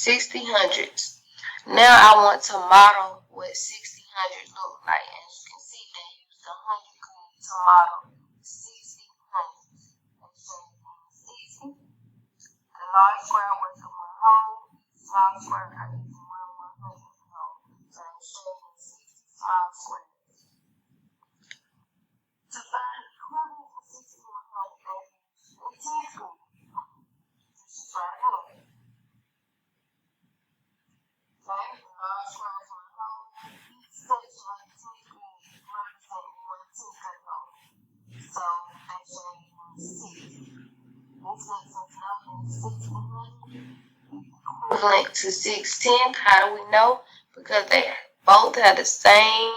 60 hundreds. Now I want to model what 60 hundred look like. As you can see, they use the 100 grid to model 60 hundreds. And so 60, the large square was the one whole, small square are using 1/100 whole. So I'm showing 60 small squares. To find the equivalent of 6100, they use the 10th grid, which is right here. Okay, the large square is one whole. Each section of the 10th grid represents 1/10 of the whole. So they show you 6. This lets us know that 6000 equivalent to 610. How do we know? Because they both have the same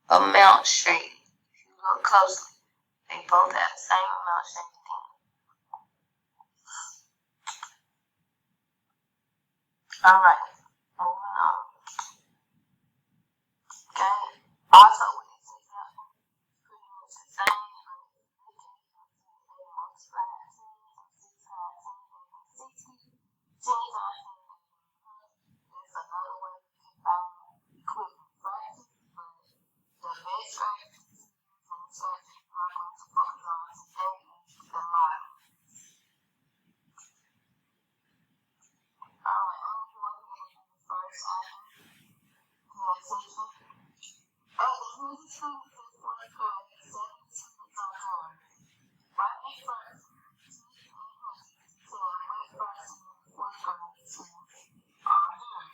amount shaded. If you look closely, they both have the same amount shaded. Alright, moving on. Okay, also with this example, pretty much the same. There's another way you can find equivalent fractions, but the best fractions and the fractions we're going to focus on today is the model. Alright, I'm going to do the first item. Pay attention. At the end of the student test for the grade, 7 students are joined. Write a fraction to a what fraction of the fourth grade students are done.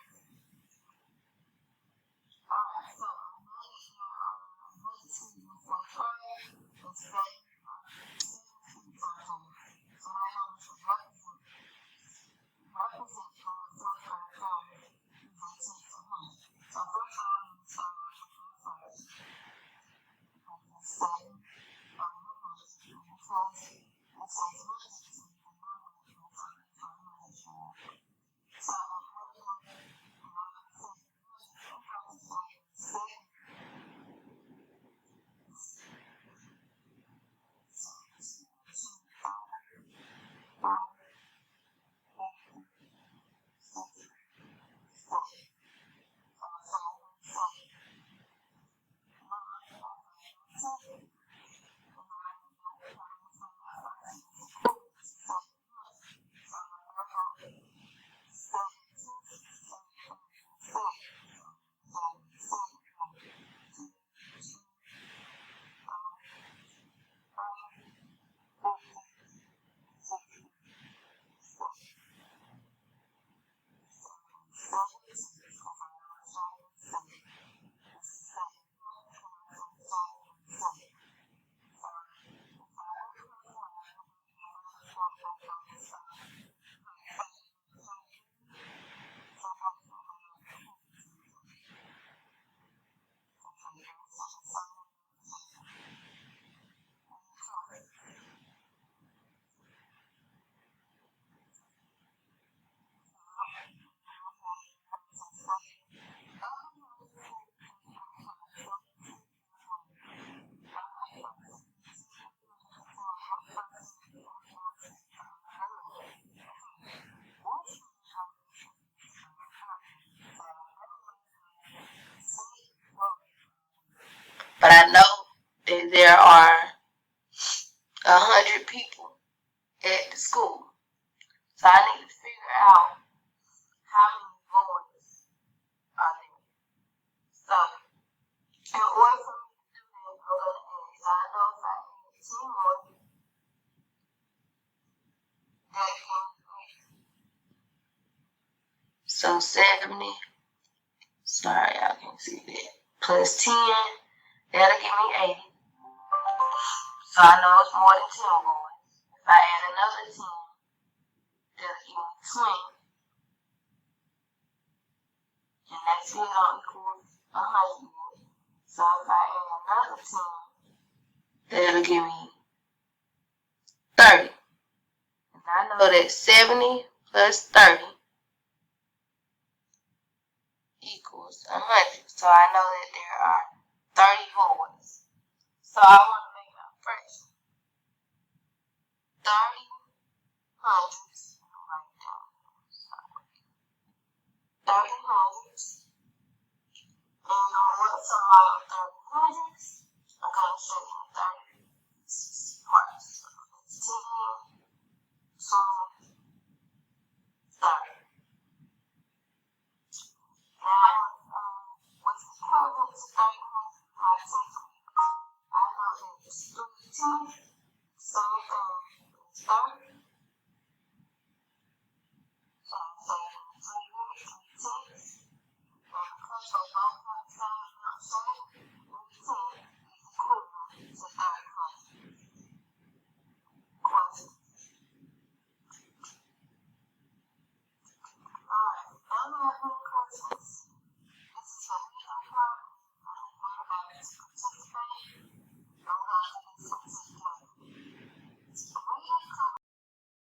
Alright, so I'm going to share what students in fourth grade and say 7 students are done. So I want to represent from the fourth grade grade using 10 to 1. So first I want to start off with my first. 7 on the 1 and the plus it says multitude and non-multitude on the information. So I'm going to say 7. But I know that there are 100 people at the school. So I need to figure out how many boys are there. So in order for me to do that, I'm going to add. So I know if I add 10 more, that gives me. So 70. Sorry, y'all can't see that. Plus 10, that'll give me 80. So I know it's more than 10 boys. If I add another 10, that'll give me 20. And that still don't equal 100 yet. So if I add another 10, that'll give me 30. And I know that 70 plus 30 equals 100. So I know that there are 30 boys. So I want to make a fraction. 30 hundreds. 30 hundreds. And once I'm out of 30 hundreds, I'm going to show you 30 parts. So it's 10, 20, 30. Now, what's equivalent to 30 hundreds? I know that it's 3 10. Same thing. It's 30. So I'm saying 3 10s. And because of both sides, I'm not showing